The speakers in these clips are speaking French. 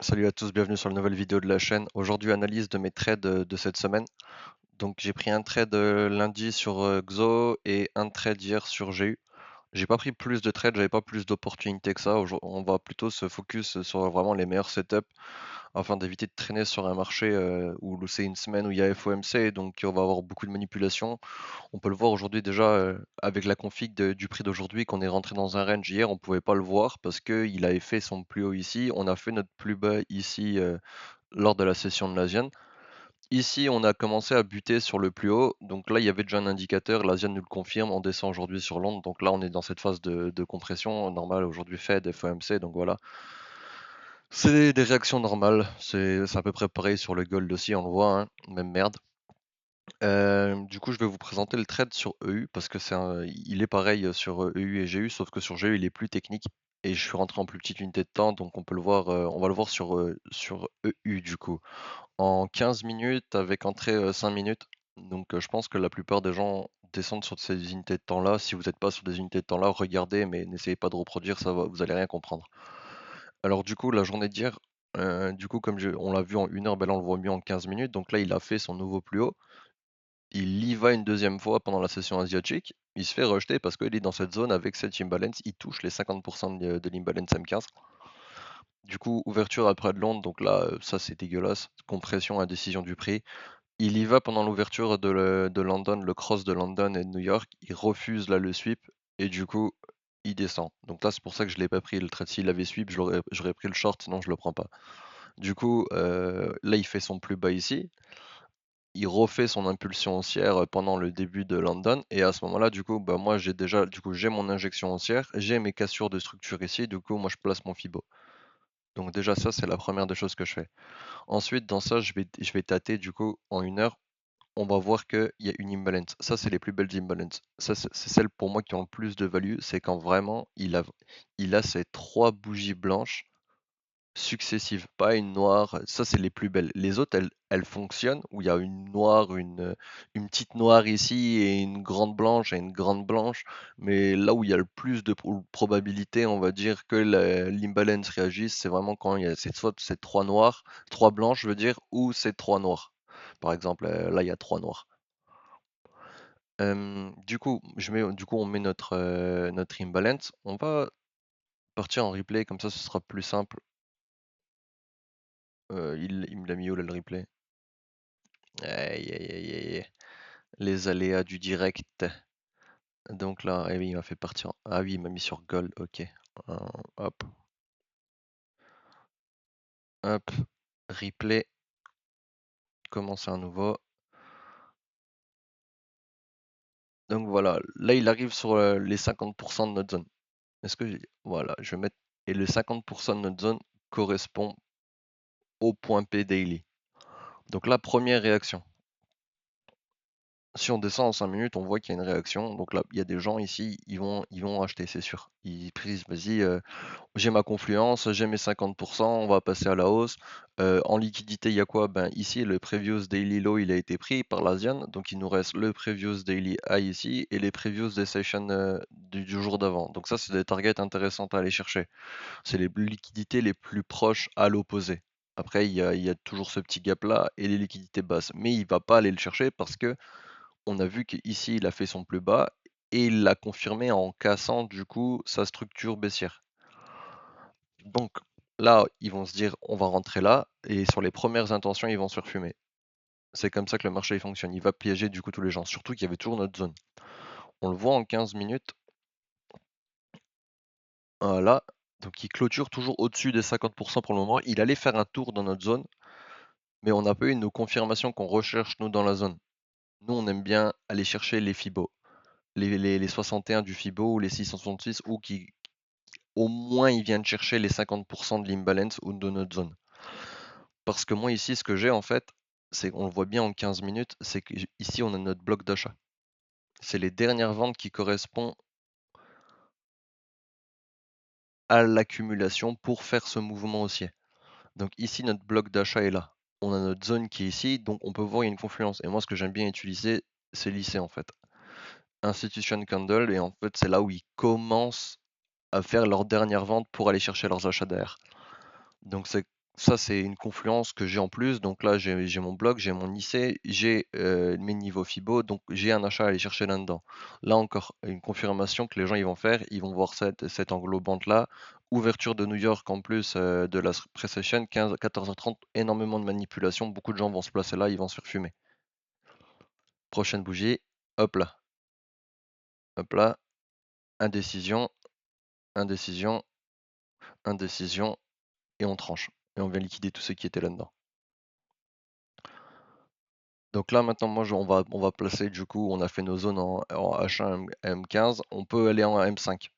Salut à tous, bienvenue sur la nouvelle vidéo de la chaîne. Aujourd'hui, analyse de mes trades de cette semaine. Donc, j'ai pris un trade lundi sur XO et un trade hier sur GU. J'ai pas pris plus de trades, j'avais pas plus d'opportunités que ça. On va plutôt se focus sur vraiment les meilleurs setups afin d'éviter de traîner sur un marché où c'est une semaine où il y a FOMC, donc on va avoir beaucoup de manipulations. On peut le voir aujourd'hui déjà avec la config du prix d'aujourd'hui qu'on est rentré dans un range hier, on pouvait pas le voir parce qu'il avait fait son plus haut ici, on a fait notre plus bas ici lors de la session de l'Asian. Ici, on a commencé à buter sur le plus haut, donc là il y avait déjà un indicateur, l'Asian nous le confirme, on descend aujourd'hui sur Londres, donc là on est dans cette phase de compression normale aujourd'hui Fed, FOMC, donc voilà. C'est des réactions normales, c'est à peu près pareil sur le gold aussi, on le voit, hein, même merde. Du coup, je vais vous présenter le trade sur EU parce que il est pareil sur EU et GU, sauf que sur GU, il est plus technique et je suis rentré en plus petite unité de temps, donc on peut le voir, on va le voir sur EU du coup. En 15 minutes avec entrée 5 minutes. Donc je pense que la plupart des gens descendent sur ces unités de temps-là. Si vous n'êtes pas sur des unités de temps-là, regardez, mais n'essayez pas de reproduire, vous allez rien comprendre. Alors du coup, la journée d'hier, du coup, on l'a vu en 1 heure, ben là on le voit mieux en 15 minutes. Donc là, il a fait son nouveau plus haut. Il y va une deuxième fois pendant la session asiatique. Il se fait rejeter parce qu'il est dans cette zone avec cette imbalance. Il touche les 50% de l'imbalance M15. Du coup, ouverture après de Londres. Donc là, ça c'est dégueulasse. Compression, indécision du prix. Il y va pendant l'ouverture de London, le cross de London et de New York. Il refuse là le sweep et du coup, il descend. Donc là, c'est pour ça que je ne l'ai pas pris. Le trade, s'il avait sweep, j'aurais pris le short, sinon je ne le prends pas. Du coup, là, il fait son plus bas ici. Il refait son impulsion haussière pendant le début de London et à ce moment-là, du coup, bah, moi j'ai mon injection haussière, j'ai mes cassures de structure ici, du coup, moi je place mon Fibo. Donc déjà ça, c'est la première des choses que je fais. Ensuite, dans ça, je vais tâter du coup en 1 heure, on va voir qu'il y a une imbalance. Ça, c'est les plus belles imbalances. Ça, c'est celles pour moi qui ont le plus de value, c'est quand vraiment il a ces trois bougies blanches successives, pas une noire. Ça, c'est les plus belles. Les autres, elles fonctionnent où il y a une noire, une petite noire ici et une grande blanche et une grande blanche. Mais là où il y a le plus de probabilité, on va dire, que l'imbalance réagisse, c'est vraiment quand il y a soit ces trois noirs, trois blanches, je veux dire, ou ces trois noirs. Par exemple, là, il y a trois noirs. Du coup, on met notre imbalance. On va partir en replay, comme ça, ce sera plus simple. Il me l'a mis où là, le replay? Aïe, aïe, aïe, aïe. Les aléas du direct. Donc là, eh oui, il m'a fait partir. Ah oui, il m'a mis sur gold. Ok. Hop, hop. Replay. Commencer un nouveau. Donc voilà. Là, il arrive sur les 50% de notre zone. Est-ce que voilà, je vais mettre. Et le 50% de notre zone correspond au point P daily. Donc la première réaction. Si on descend en 5 minutes, on voit qu'il y a une réaction. Donc là, il y a des gens ici, ils vont acheter, c'est sûr. Ils prisent, vas-y, j'ai ma confluence, j'ai mes 50%, on va passer à la hausse. En liquidité, il y a quoi? Ben ici, le previous daily low, il a été pris par l'Asian. Donc il nous reste le previous daily high ici et les previous des sessions du jour d'avant. Donc ça, c'est des targets intéressants à aller chercher. C'est les liquidités les plus proches à l'opposé. Après, il y a toujours ce petit gap là et les liquidités basses. Mais il va pas aller le chercher parce que on a vu qu'ici, il a fait son plus bas et il l'a confirmé en cassant du coup sa structure baissière. Donc là, ils vont se dire on va rentrer là et sur les premières intentions, ils vont se refumer. C'est comme ça que le marché fonctionne. Il va piéger du coup tous les gens, surtout qu'il y avait toujours notre zone. On le voit en 15 minutes. Voilà. Donc il clôture toujours au-dessus des 50% pour le moment. Il allait faire un tour dans notre zone, mais on n'a pas eu nos confirmations qu'on recherche nous dans la zone. Nous, on aime bien aller chercher les FIBO. Les 61 du FIBO ou les 666 ou qui au moins ils viennent chercher les 50% de l'imbalance ou de notre zone. Parce que moi ici, ce que j'ai en fait, c'est qu'on le voit bien en 15 minutes, c'est qu'ici on a notre bloc d'achat. C'est les dernières ventes qui correspondent à l'accumulation pour faire ce mouvement haussier. Donc ici, notre bloc d'achat est là. On a notre zone qui est ici, donc on peut voir il y a une confluence. Et moi, ce que j'aime bien utiliser, c'est lisser en fait. Institution Candle, et en fait, c'est là où ils commencent à faire leur dernière vente pour aller chercher leurs achats derrière. Donc Ça, c'est une confluence que j'ai en plus. Donc là, j'ai mon bloc, j'ai mon IC, j'ai mes niveaux FIBO, donc j'ai un achat à aller chercher là-dedans. Là encore, une confirmation que les gens ils vont faire, ils vont voir cette englobante-là. Ouverture de New York en plus de la pré-session, 14h30, énormément de manipulation. Beaucoup de gens vont se placer là, ils vont se faire fumer. Prochaine bougie, hop là, indécision, indécision, indécision, et on tranche. Et on vient liquider tous ceux qui étaient là-dedans. Donc là maintenant moi on va placer du coup, on a fait nos zones en H1 M15, on peut aller en M5.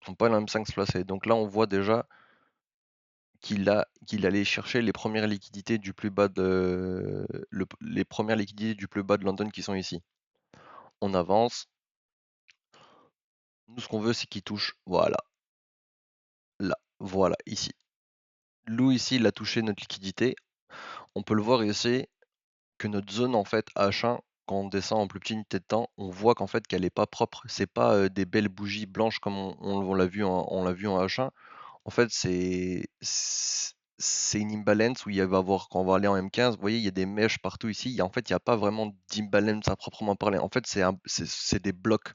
On peut aller en M5 se placer. Donc là on voit déjà qu'il allait chercher les premières liquidités du plus bas les premières liquidités du plus bas de London qui sont ici. On avance. Nous ce qu'on veut c'est qu'il touche. Voilà. Là. Voilà, ici. Lou ici il a touché notre liquidité. On peut le voir ici que notre zone en fait H1, quand on descend en plus petite unité de temps, on voit qu'en fait qu'elle est pas propre. C'est pas des belles bougies blanches comme on l'a vu on l'a vu en H1. En fait, c'est une imbalance où il va avoir quand on va aller en M15, vous voyez, il y a des mèches partout ici. En fait, il n'y a pas vraiment d'imbalance à proprement parler. En fait, c'est des blocs.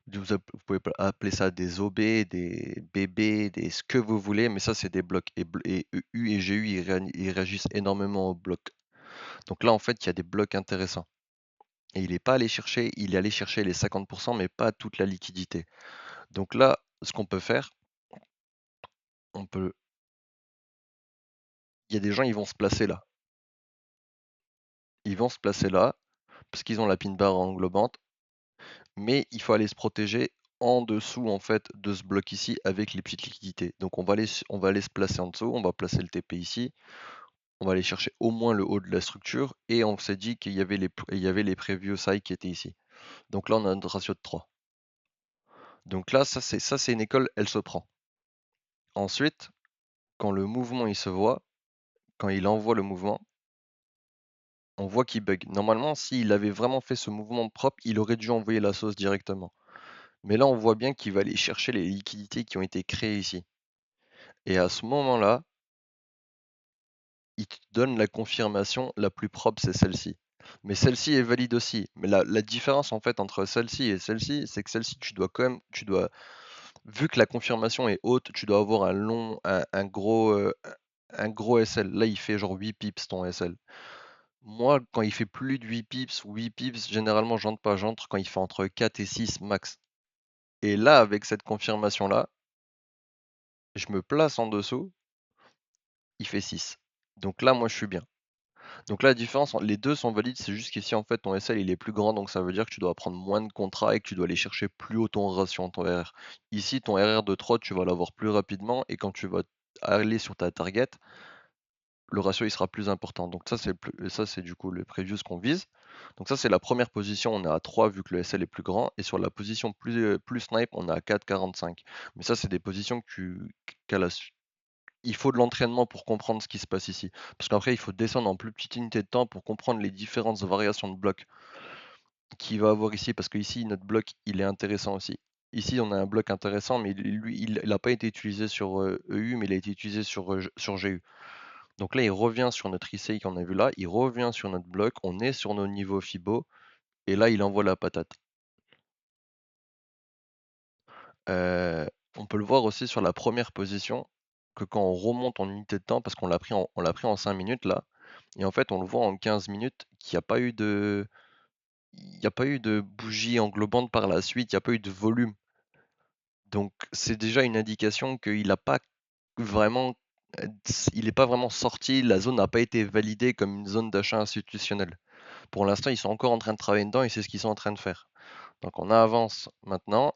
Vous pouvez appeler ça des OB, des BB, ce que vous voulez, mais ça, c'est des blocs. Et EU et GU, ils réagissent énormément aux blocs. Donc là, en fait, il y a des blocs intéressants. Et il est allé chercher les 50%, mais pas toute la liquidité. Donc là, ce qu'on peut faire, on peut, il y a des gens, ils vont se placer là. Ils vont se placer là, parce qu'ils ont la pin bar englobante, mais il faut aller se protéger en dessous en fait de ce bloc ici avec les petites liquidités. Donc on va aller se placer en dessous, on va placer le TP ici, on va aller chercher au moins le haut de la structure, et on s'est dit qu'il y avait les previous high qui étaient ici. Donc là, on a notre ratio de 3. Donc là, ça c'est une école, elle se prend. Ensuite, quand le mouvement il se voit, quand il envoie le mouvement, on voit qu'il bug. Normalement, s'il avait vraiment fait ce mouvement propre, il aurait dû envoyer la sauce directement. Mais là, on voit bien qu'il va aller chercher les liquidités qui ont été créées ici. Et à ce moment-là, il te donne la confirmation la plus propre, c'est celle-ci. Mais celle-ci est valide aussi. Mais la différence en fait entre celle-ci et celle-ci, c'est que celle-ci, vu que la confirmation est haute, tu dois avoir un gros SL. Là, il fait genre 8 pips ton SL. Moi, quand il fait plus de 8 pips ou 8 pips, généralement, j'entre pas. J'entre quand il fait entre 4 et 6 max. Et là, avec cette confirmation-là, je me place en dessous, il fait 6. Donc là, moi, je suis bien. Donc là, la différence, les deux sont valides, c'est juste qu'ici, en fait, ton SL, il est plus grand, donc ça veut dire que tu dois prendre moins de contrats et que tu dois aller chercher plus haut ton ratio, ton RR. Ici, ton RR de 3, tu vas l'avoir plus rapidement, et quand tu vas aller sur ta target, le ratio il sera plus important. Donc ça c'est du coup le preview qu'on vise. Donc ça c'est la première position, on est à 3 vu que le SL est plus grand, et sur la position plus snipe, on est à 4,45. Mais ça c'est des positions il faut de l'entraînement pour comprendre ce qui se passe ici. Parce qu'après il faut descendre en plus petite unité de temps pour comprendre les différentes variations de blocs qu'il va avoir ici, parce que ici notre bloc il est intéressant aussi. Ici on a un bloc intéressant, mais lui il n'a pas été utilisé sur EU, mais il a été utilisé sur GU. Donc là, il revient sur notre ICI qu'on a vu là, il revient sur notre bloc, on est sur nos niveaux FIBO, et là, il envoie la patate. On peut le voir aussi sur la première position, que quand on remonte en unité de temps, parce on l'a pris en 5 minutes là, et en fait, on le voit en 15 minutes qu'il n'y a pas eu il y a pas eu de bougie englobante par la suite, il n'y a pas eu de volume. Donc c'est déjà une indication qu'il n'a pas vraiment, il n'est pas vraiment sorti, la zone n'a pas été validée comme une zone d'achat institutionnel. Pour l'instant, ils sont encore en train de travailler dedans et c'est ce qu'ils sont en train de faire. Donc on avance maintenant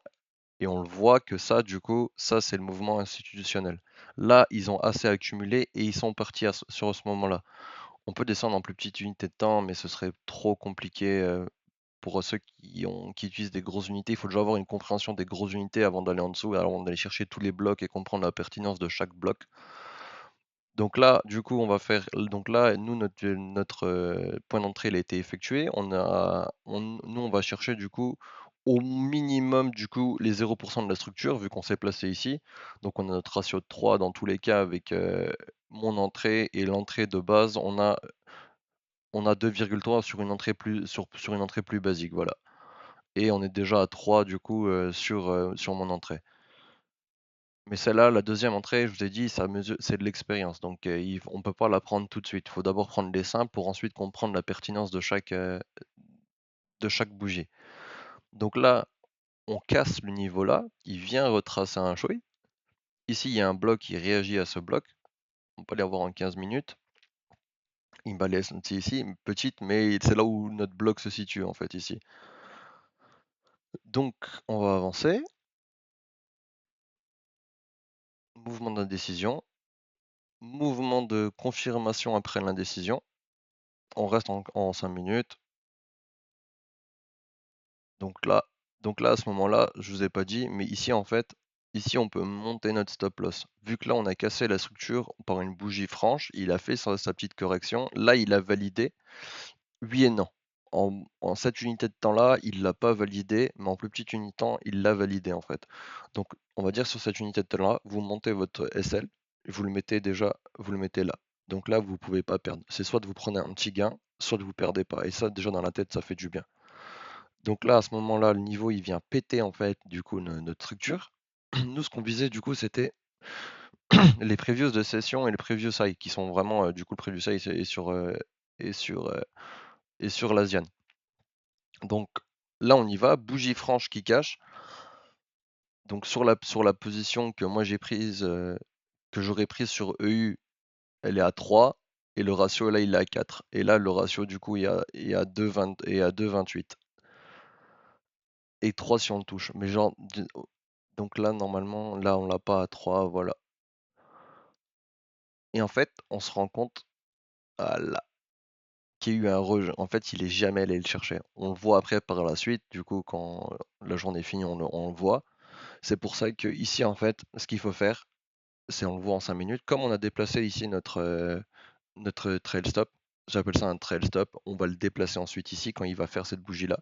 et on le voit que ça, du coup, ça c'est le mouvement institutionnel. Là, ils ont assez accumulé et ils sont partis sur ce moment-là. On peut descendre en plus petite unité de temps, mais ce serait trop compliqué pour ceux qui utilisent des grosses unités. Il faut déjà avoir une compréhension des grosses unités avant d'aller en dessous, avant d'aller chercher tous les blocs et comprendre la pertinence de chaque bloc. Donc là, du coup, donc là, nous, notre point d'entrée, il a été effectué. Nous, on va chercher, du coup, au minimum, du coup, les 0% de la structure, vu qu'on s'est placé ici. Donc on a notre ratio de 3 dans tous les cas avec mon entrée et l'entrée de base, on a 2,3 sur une entrée sur une entrée plus basique, voilà. Et on est déjà à 3 du coup, sur mon entrée. Mais celle-là, la deuxième entrée, je vous ai dit, c'est de l'expérience, donc on peut pas la prendre tout de suite. Il faut d'abord prendre les simples pour ensuite comprendre la pertinence de chaque bougie. Donc là, on casse le niveau là, il vient retracer un chouï. Ici, il y a un bloc qui réagit à ce bloc. On peut les voir en 15 minutes. Il me laisse ici, une petite, mais c'est là où notre bloc se situe en fait ici. Donc, on va avancer. Mouvement d'indécision. Mouvement de confirmation après l'indécision. On reste en 5 minutes. Donc là, à ce moment-là, je vous ai pas dit, mais ici en fait, ici on peut monter notre stop loss. Vu que là on a cassé la structure par une bougie franche, il a fait sa petite correction. Là, il a validé. Oui et non. En cette unité de temps-là, il l'a pas validé, mais en plus petite unité de temps, il l'a validé en fait. Donc on va dire sur cette unité de temps-là, vous montez votre SL, vous le mettez là. Donc là, vous pouvez pas perdre. C'est soit vous prenez un petit gain, soit vous perdez pas. Et ça, déjà dans la tête, ça fait du bien. Donc là, à ce moment-là, le niveau, il vient péter en fait, du coup, notre structure. Nous, ce qu'on visait, du coup, c'était les previews de session et les previews high, qui sont vraiment, du coup, le preview high et sur, euh, et sur l'Asian. Donc là, on y va, bougie franche qui cache. Donc sur la position que moi j'ai prise, que j'aurais prise sur EU, elle est à 3 et le ratio là, il est à 4. Et là, le ratio, du coup, il y a 2,20 et à 2,28. Et 3 si on le touche. Mais genre, donc là, normalement, là, on l'a pas à 3, voilà. Et en fait, on se rend compte, ah là, qu'il y a eu un rejet. En fait, il est jamais allé le chercher. On le voit après par la suite, du coup, quand la journée est finie, on le voit. C'est pour ça que ici, en fait, ce qu'il faut faire, c'est on le voit en 5 minutes. Comme on a déplacé ici notre trail stop, j'appelle ça un trail stop, on va le déplacer ensuite ici quand il va faire cette bougie-là.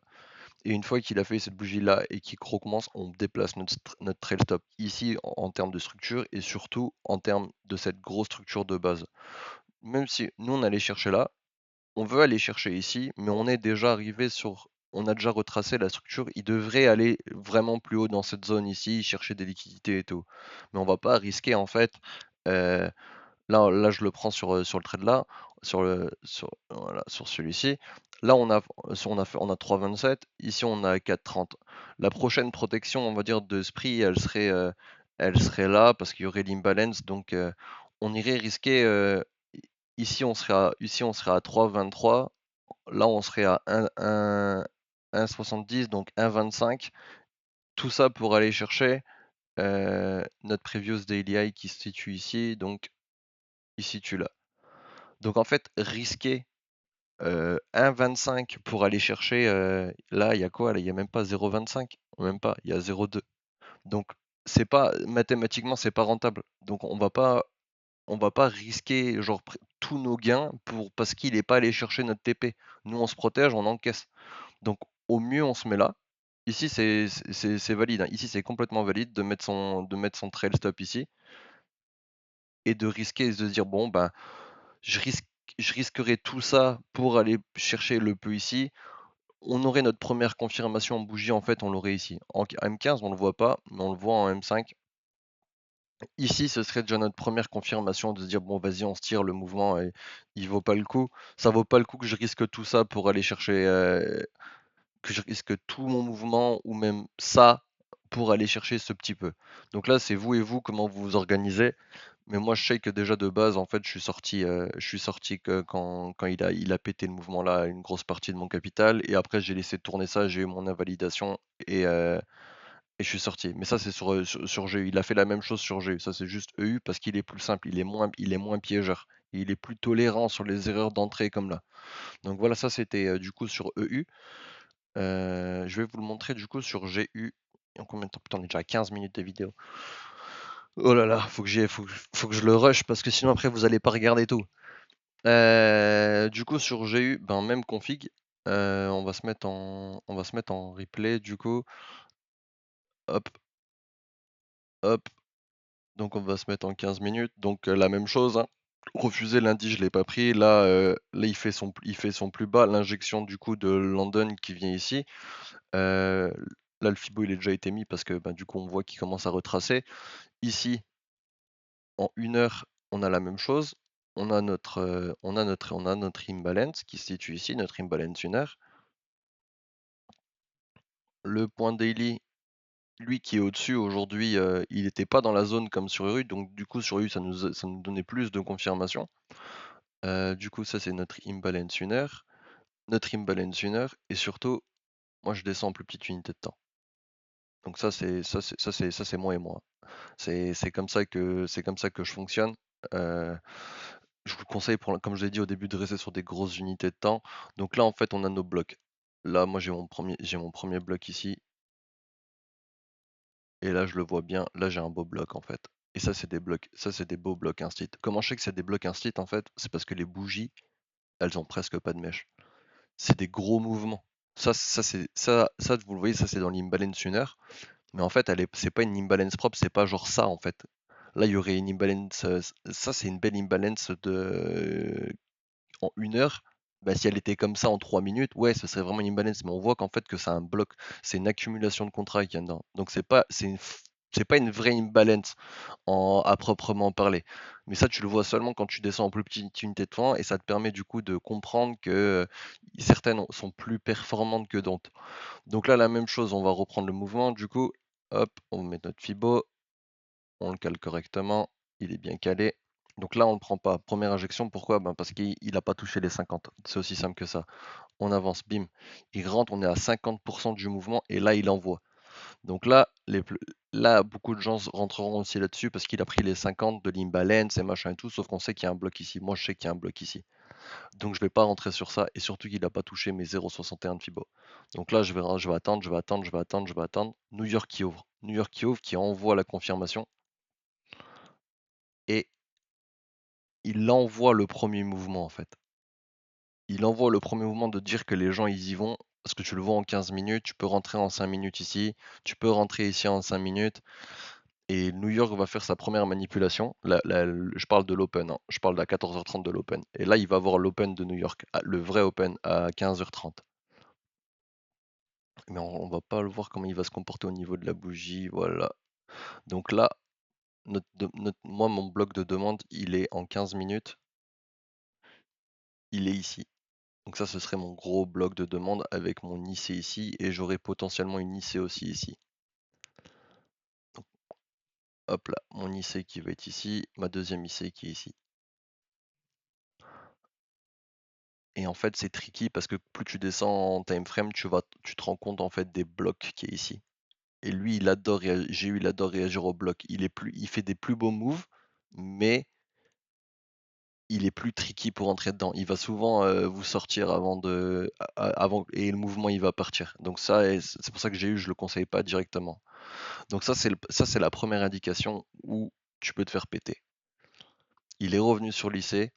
Et une fois qu'il a fait cette bougie-là et qu'il recommence, on déplace notre trail stop ici en termes de structure et surtout en termes de cette grosse structure de base. Même si nous on allait chercher là, on veut aller chercher ici, mais on est déjà arrivé on a déjà retracé la structure, il devrait aller vraiment plus haut dans cette zone ici, chercher des liquidités et tout. Mais on va pas risquer en fait, euh, là, je le prends sur le trade là, voilà, sur celui-ci. Là, on a 3,27. Ici, on a 4,30. La prochaine protection, on va dire, de ce prix, elle serait là parce qu'il y aurait l'imbalance. Donc, on irait risquer. Ici, on serait à 3,23. Là, on serait à 1,70, donc 1,25. Tout ça pour aller chercher notre previous daily high qui se situe ici. Donc, il se situe là. Donc en fait, risquer 1,25 pour aller chercher, là, il y a quoi? Là, il y a même pas 0,25, même pas, il y a 0,2. Donc c'est pas mathématiquement, c'est pas rentable. Donc on va pas risquer genre tous nos gains parce qu'il est pas allé chercher notre TP. Nous, on se protège, on encaisse. Donc au mieux, on se met là. Ici, c'est valide, hein. Ici, c'est complètement valide de mettre son trail stop ici et de risquer de se dire: «Bon, ben, je risque je risquerais tout ça pour aller chercher le peu ici. On aurait notre première confirmation en bougie, en fait, on l'aurait ici. En M15, on le voit pas, mais on le voit en M5. Ici, ce serait déjà notre première confirmation de se dire bon, vas-y, on se tire le mouvement et il vaut pas le coup. Ça vaut pas le coup que je risque tout ça pour aller chercher, que je risque tout mon mouvement ou même ça pour aller chercher ce petit peu. Donc là, c'est vous et vous comment vous vous organisez. Mais moi, je sais que déjà de base, en fait, je suis sorti quand il a pété le mouvement là, une grosse partie de mon capital. Et après, j'ai laissé tourner ça, j'ai eu mon invalidation et je suis sorti. Mais ça, c'est sur GU. Il a fait la même chose sur GU. Ça, c'est juste EU parce qu'il est plus simple, il est moins piégeur. Et il est plus tolérant sur les erreurs d'entrée comme là. Donc voilà, ça c'était du coup sur EU. Je vais vous le montrer du coup sur GU. En combien de temps? Putain, on est déjà à 15 minutes de vidéo. Oh là là, faut que je le rush parce que sinon après vous allez pas regarder tout. Du coup sur GU, ben même config. On va se mettre en replay du coup. Hop, hop. Donc on va se mettre en 15 minutes. Donc la même chose, hein. refusé lundi, je l'ai pas pris. Là, il fait son plus bas. L'injection du coup de London qui vient ici. Euh, Là, le Fibo il est déjà été mis parce que du coup on voit qu'il commence à retracer. Ici, en 1 heure, on a la même chose. On a notre imbalance qui se situe ici, notre imbalance 1 heure. Le point daily, lui qui est au-dessus aujourd'hui, il n'était pas dans la zone comme sur EU, donc du coup sur EU ça nous donnait plus de confirmation. Du coup ça c'est notre imbalance 1 heure, notre imbalance 1 heure, et surtout moi je descends en plus petite unité de temps. Donc ça c'est moi et moi. C'est comme ça que je fonctionne. Euh, je vous conseille, comme je l'ai dit au début, de rester sur des grosses unités de temps. Donc là en fait on a nos blocs. Là moi j'ai mon premier bloc ici. Et là, je le vois bien, là j'ai un beau bloc en fait. Et ça, c'est des blocs, ça c'est des beaux blocs instit. Comment je sais que c'est des blocs instit en fait? C'est parce que les bougies, elles ont presque pas de mèche. C'est des gros mouvements. Ça, vous le voyez, ça c'est dans l'imbalance 1 heure. Mais en fait, c'est pas une imbalance propre, c'est pas genre ça en fait. Là, il y aurait une imbalance, ça c'est une belle imbalance en 1 heure. Bah, si elle était comme ça en 3 minutes, ouais, ce serait vraiment une imbalance. Mais on voit qu'en fait que c'est un bloc, c'est une accumulation de contrats qu'il y a dedans. Donc c'est pas une vraie imbalance à proprement parler. Mais ça, tu le vois seulement quand tu descends en plus petite unité de temps et ça te permet du coup de comprendre que certaines sont plus performantes que d'autres. Donc là, la même chose, on va reprendre le mouvement. Du coup, hop, on met notre Fibo, on le cale correctement, il est bien calé. Donc là, on ne le prend pas. Première injection, pourquoi? Parce qu'il n'a pas touché les 50. C'est aussi simple que ça. On avance, bim. Il rentre, on est à 50% du mouvement et là, il envoie. Donc là, là, beaucoup de gens rentreront aussi là-dessus parce qu'il a pris les 50 de l'imbalance et machin et tout, sauf qu'on sait qu'il y a un bloc ici. Moi, je sais qu'il y a un bloc ici. Donc je vais pas rentrer sur ça et surtout qu'il n'a pas touché mes 0,61 de Fibo. Donc là, je vais attendre, je vais attendre, je vais attendre, je vais attendre. New York qui ouvre. New York qui ouvre, qui envoie la confirmation et il envoie le premier mouvement en fait. Il envoie le premier mouvement de dire que les gens ils y vont parce que tu le vois en 15 minutes, tu peux rentrer en 5 minutes ici, tu peux rentrer ici en 5 minutes. Et New York va faire sa première manipulation. Je parle de l'Open, hein. Je parle à 14h30 de l'Open. Et là, il va voir l'Open de New York, le vrai Open, à 15h30. Mais on va pas le voir comment il va se comporter au niveau de la bougie. Voilà. Donc là, moi, mon bloc de demande, il est en 15 minutes. Il est ici. Donc ça, ce serait mon gros bloc de demande avec mon IC ici. Et j'aurai potentiellement une IC aussi ici. Donc, hop là, mon IC qui va être ici. Ma deuxième IC qui est ici. Et en fait, c'est tricky parce que plus tu descends en time frame, tu te rends compte en fait des blocs qui est ici. Et lui, il adore réagir aux blocs. Il fait des plus beaux moves, mais il est plus tricky pour entrer dedans. Il va souvent vous sortir avant et le mouvement il va partir. Donc ça, c'est pour ça que je le conseille pas directement. Donc ça c'est la première indication où tu peux te faire péter. Il est revenu sur l'IC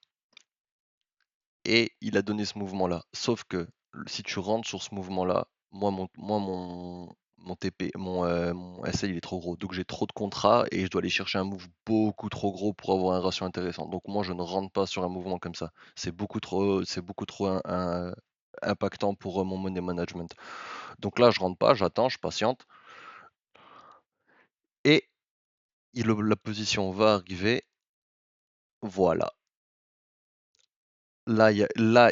et il a donné ce mouvement-là. Sauf que si tu rentres sur ce mouvement-là, mon TP, mon SL il est trop gros. Donc j'ai trop de contrats et je dois aller chercher un move beaucoup trop gros pour avoir un ratio intéressant. Donc moi je ne rentre pas sur un mouvement comme ça. C'est beaucoup trop impactant pour mon money management. Donc là je rentre pas, j'attends, je patiente et la position va arriver. Voilà. Là,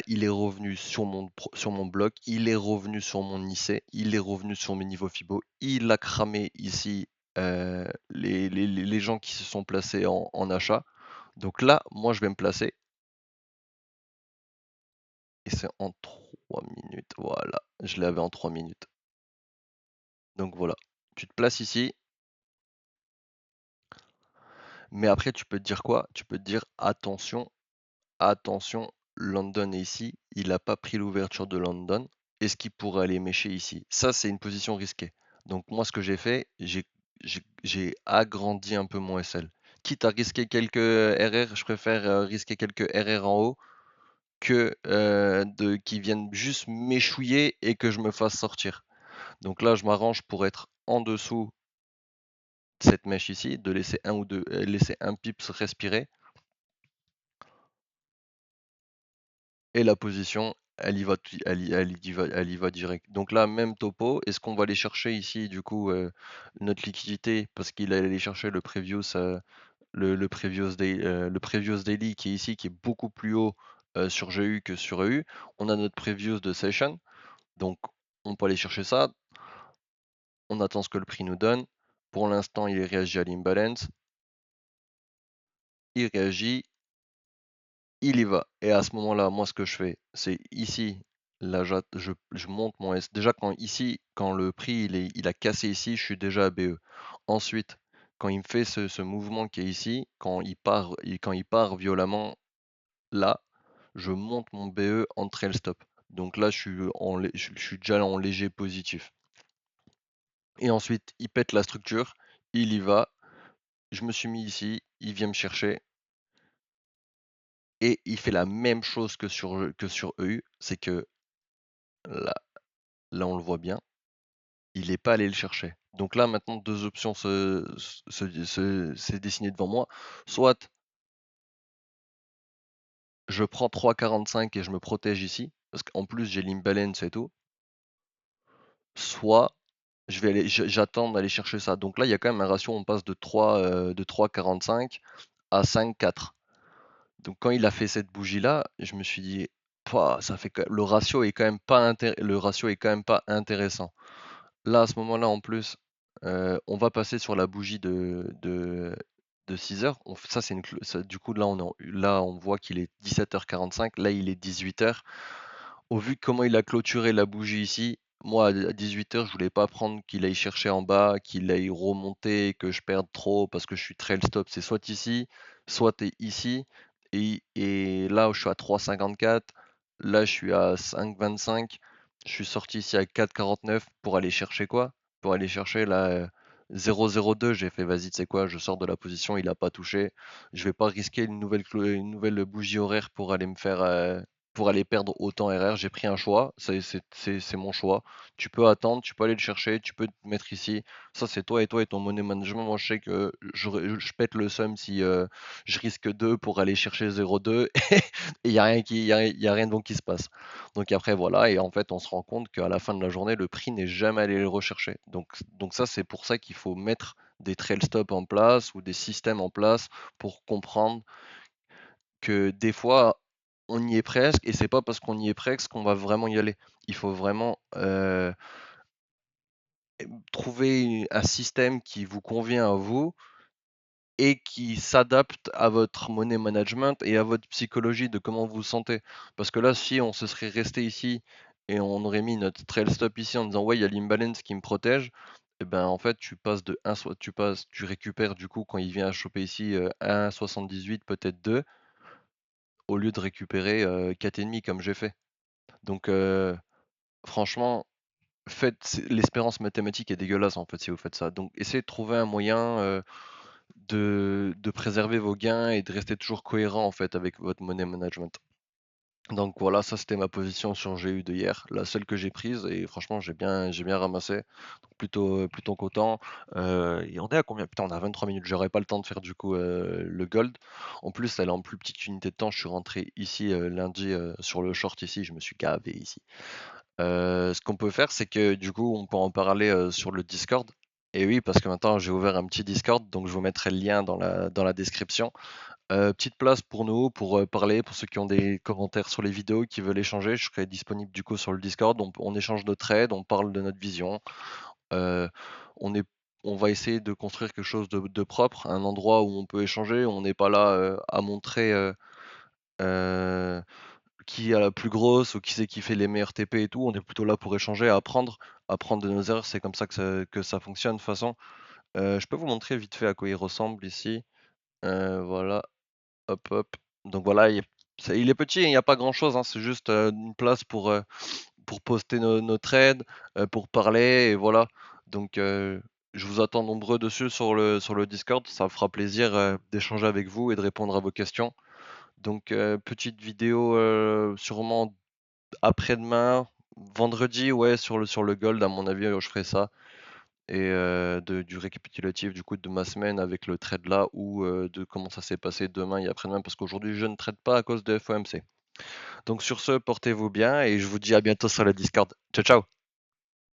il est revenu sur mon bloc, il est revenu sur mon IC, il est revenu sur mes niveaux Fibo, il a cramé ici les gens qui se sont placés en achat. Donc là, moi, je vais me placer et c'est en 3 minutes. Voilà, je l'avais en 3 minutes. Donc voilà, tu te places ici, mais après, tu peux te dire quoi? Tu peux te dire attention, attention, London est ici, il n'a pas pris l'ouverture de London. Est-ce qu'il pourrait aller mécher ici? Ça, c'est une position risquée. Donc moi, ce que j'ai fait, j'ai agrandi un peu mon SL. Quitte à risquer quelques RR, je préfère risquer quelques RR en haut que qui viennent juste m'échouiller et que je me fasse sortir. Donc là, je m'arrange pour être en dessous de cette mèche ici, de laisser un ou deux, laisser un pips respirer. et la position, elle y va direct. Donc là, même topo, est-ce qu'on va aller chercher ici du coup notre liquidité parce qu'il allait aller chercher le previous daily qui est ici, qui est beaucoup plus haut sur GU que sur EU. On a notre previous de session, donc on peut aller chercher ça. On attend ce que le prix nous donne. Pour l'instant, il réagit à l'imbalance. Il réagit, il y va. Et à ce moment-là, moi, ce que je fais, c'est ici, là, je monte mon S. Déjà, quand le prix il a cassé ici, je suis déjà à BE. Ensuite, quand il me fait ce mouvement qui est ici, quand il part violemment là, je monte mon BE en trail stop. Donc là, je suis déjà en léger positif. Et ensuite, il pète la structure, il y va. Je me suis mis ici, il vient me chercher. Et il fait la même chose que sur EU, c'est que là, là, on le voit bien, il n'est pas allé le chercher. Donc là, maintenant, deux options s'est dessiné devant moi. Soit je prends 3,45 et je me protège ici, parce qu'en plus j'ai l'imbalance et tout. Soit j'attends d'aller chercher ça. Donc là, il y a quand même un ratio, on passe de 3,45 à 5,4. Donc quand il a fait cette bougie-là, je me suis dit, pouah, le ratio est quand même pas le ratio est quand même pas intéressant. Là, à ce moment-là, en plus, on va passer sur la bougie de 6 heures. Ça, du coup, là, on voit qu'il est 17h45. Là, il est 18h. Au vu de comment il a clôturé la bougie ici, moi, à 18h, je voulais pas prendre qu'il aille chercher en bas, qu'il aille remonter, que je perde trop parce que je suis trail stop. C'est soit ici, soit ici. Et là, je suis à 3,54. Là, je suis à 5,25. Je suis sorti ici à 4,49 pour aller chercher quoi? Pour aller chercher la 0,02. J'ai fait, vas-y, tu sais quoi, je sors de la position, il a pas touché. Je vais pas risquer une nouvelle bougie horaire pour aller me faire, pour aller perdre autant RR. J'ai pris un choix, c'est mon choix. Tu peux attendre, tu peux aller le chercher, tu peux te mettre ici. Ça, c'est toi et ton money management. Moi, je sais que je pète le seum si je risque 2 pour aller chercher 0,2 et il n'y a rien y a rien de bon qui se passe. Donc après, voilà, et en fait, on se rend compte qu'à la fin de la journée, le prix n'est jamais allé le rechercher. Donc ça, c'est pour ça qu'il faut mettre des trail stops en place ou des systèmes en place pour comprendre que des fois, on y est presque, et c'est pas parce qu'on y est presque qu'on va vraiment y aller. Il faut vraiment trouver un système qui vous convient à vous et qui s'adapte à votre money management et à votre psychologie de comment vous vous sentez. Parce que là, si on se serait resté ici et on aurait mis notre trail stop ici en disant ouais, il y a l'imbalance qui me protège, et ben en fait tu passes de 1, tu récupères du coup quand il vient à choper ici 1,78, peut-être 2, au lieu de récupérer 4,5 comme j'ai fait. Donc franchement, l'espérance mathématique est dégueulasse en fait si vous faites ça. Donc essayez de trouver un moyen de préserver vos gains et de rester toujours cohérent en fait avec votre money management. Donc voilà, ça c'était ma position sur GU de hier, la seule que j'ai prise et franchement j'ai bien ramassé. Donc plutôt content. Et on est à combien? Putain, on a 23 minutes, j'aurais pas le temps de faire du coup le gold. En plus, elle est en plus petite unité de temps, je suis rentré ici lundi sur le short ici, je me suis gavé ici. Ce qu'on peut faire, c'est que du coup, on peut en parler sur le Discord. Et oui, parce que maintenant j'ai ouvert un petit Discord, donc je vous mettrai le lien dans la description. Petite place pour nous, pour parler, pour ceux qui ont des commentaires sur les vidéos, qui veulent échanger, je serai disponible du coup sur le Discord. On échange nos trades, on parle de notre vision. Euh, on est, on va essayer de construire quelque chose de propre, un endroit où on peut échanger. On n'est pas là à montrer euh, qui a la plus grosse ou qui c'est qui fait les meilleurs TP et tout. On est plutôt là pour échanger, apprendre de nos erreurs. C'est comme ça que ça fonctionne de toute façon. Je peux vous montrer vite fait à quoi il ressemble ici. Voilà, hop, hop. Donc voilà, il est petit, il n'y a pas grand-chose, hein, c'est juste une place pour poster nos trades, pour parler, et voilà. Donc je vous attends nombreux dessus sur le Discord. Ça me fera plaisir d'échanger avec vous et de répondre à vos questions. Donc petite vidéo sûrement après-demain, vendredi, ouais, sur le Gold, à mon avis, je ferai ça. Et du récapitulatif du coup de ma semaine avec le trade là ou de comment ça s'est passé demain et après-demain parce qu'aujourd'hui je ne trade pas à cause de FOMC. Donc sur ce, portez-vous bien et je vous dis à bientôt sur le Discord. Ciao, ciao!